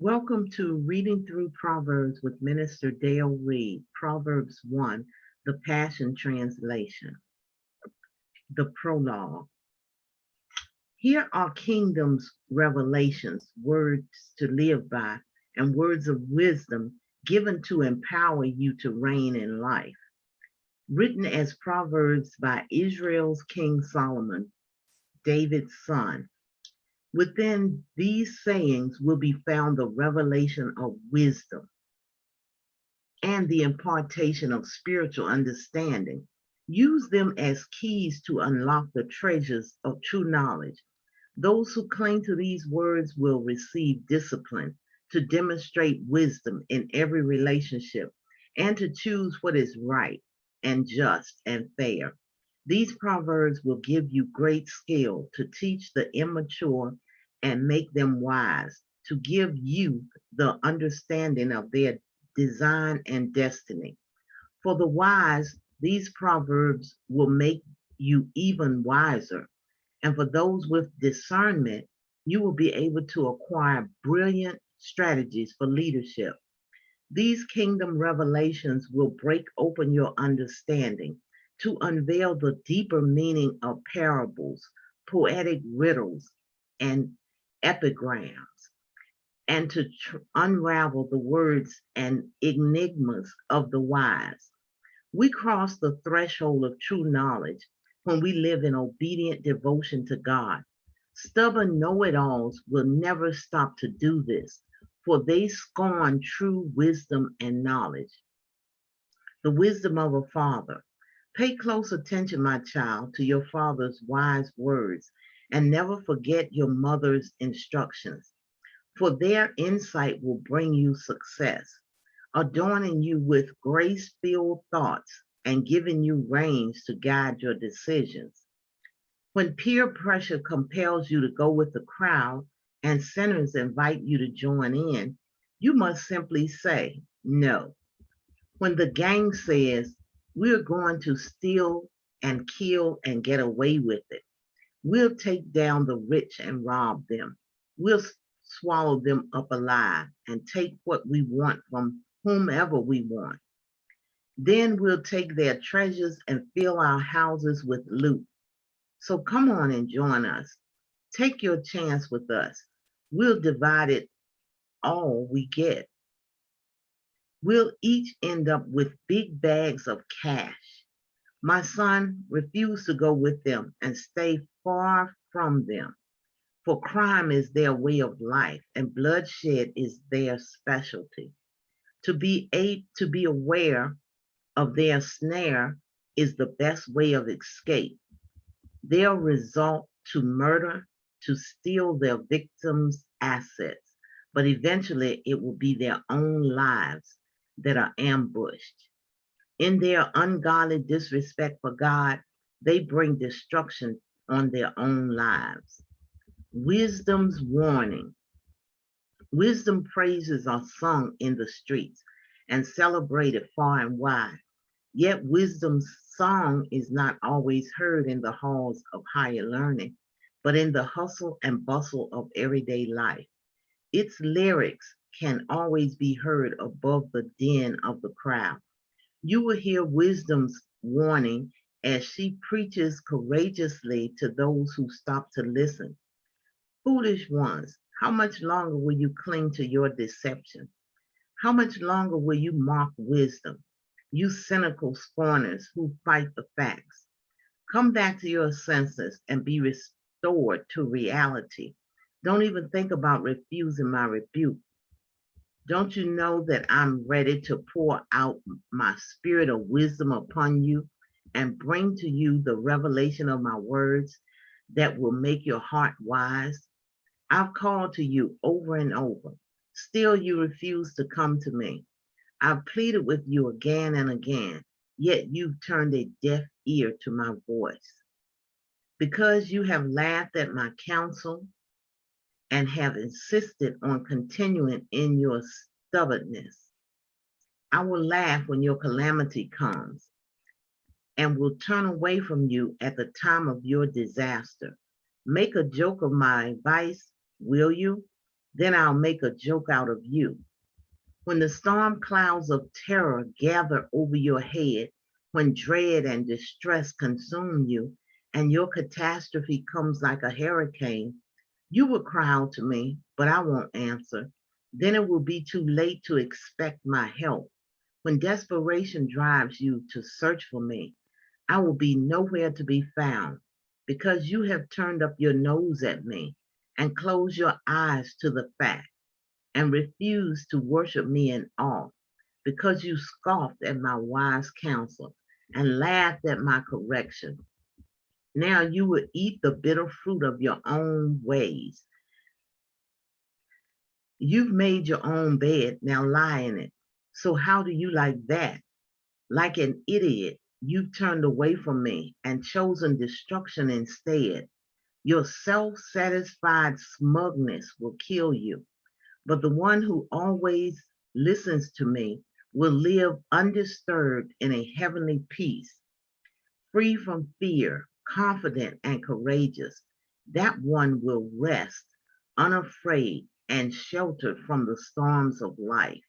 Welcome to Reading Through Proverbs with Minister Dale Reed, Proverbs 1, the Passion Translation, the prologue. Here are kingdom's revelations, words to live by, and words of wisdom given to empower you to reign in life. Written as Proverbs by Israel's King Solomon, David's son. Within these sayings will be found the revelation of wisdom and the impartation of spiritual understanding. Use them as keys to unlock the treasures of true knowledge. Those who cling to these words will receive discipline to demonstrate wisdom in every relationship and to choose what is right and just and fair. These proverbs will give you great skill to teach the immature and make them wise, to give you the understanding of their design and destiny. For the wise, these proverbs will make you even wiser. And for those with discernment, you will be able to acquire brilliant strategies for leadership. These kingdom revelations will break open your understanding to unveil the deeper meaning of parables, poetic riddles, and epigrams, and to unravel the words and enigmas of the wise. We cross the threshold of true knowledge when we live in obedient devotion to God. Stubborn know it alls will never stop to do this, for they scorn true wisdom and knowledge. The wisdom of a father. Pay close attention, my child, to your father's wise words, and never forget your mother's instructions, for their insight will bring you success, adorning you with grace-filled thoughts and giving you reins to guide your decisions. When peer pressure compels you to go with the crowd and sinners invite you to join in, you must simply say no. When the gang says, we're going to steal and kill and get away with it, we'll take down the rich and rob them, we'll swallow them up alive and take what we want from whomever we want. Then we'll take their treasures and fill our houses with loot. So come on and join us. Take your chance with us. We'll divide it all we get. We'll each end up with big bags of cash. My son, refuse to go with them and stay far from them, for crime is their way of life and bloodshed is their specialty. To be aware of their snare is the best way of escape. They'll resort to murder to steal their victims' assets, but eventually it will be their own lives that are ambushed. In their ungodly disrespect for God, they bring destruction on their own lives. Wisdom's warning. Wisdom praises are sung in the streets and celebrated far and wide. Yet wisdom's song is not always heard in the halls of higher learning, but in the hustle and bustle of everyday life. Its lyrics can always be heard above the din of the crowd. You will hear wisdom's warning as she preaches courageously to those who stop to listen. Foolish ones, how much longer will you cling to your deception? How much longer will you mock wisdom? You cynical scorners who fight the facts. Come back to your senses and be restored to reality. Don't even think about refusing my rebuke. Don't you know that I'm ready to pour out my spirit of wisdom upon you and bring to you the revelation of my words that will make your heart wise? I've called to you over and over. Still you refuse to come to me. I've pleaded with you again and again, yet you've turned a deaf ear to my voice. Because you have laughed at my counsel and have insisted on continuing in your stubbornness, I will laugh when your calamity comes and will turn away from you at the time of your disaster. Make a joke of my advice, will you? Then I'll make a joke out of you. When the storm clouds of terror gather over your head, when dread and distress consume you, and your catastrophe comes like a hurricane, you will cry out to me, but I won't answer. Then it will be too late to expect my help. When desperation drives you to search for me, I will be nowhere to be found because you have turned up your nose at me and closed your eyes to the fact and refused to worship me in awe because you scoffed at my wise counsel and laughed at my correction. Now you will eat the bitter fruit of your own ways. You've made your own bed, now lie in it. So how do you like that? Like an idiot, you've turned away from me and chosen destruction instead. Your self-satisfied smugness will kill you, but the one who always listens to me will live undisturbed in a heavenly peace, free from fear, confident and courageous. That one will rest unafraid and sheltered from the storms of life.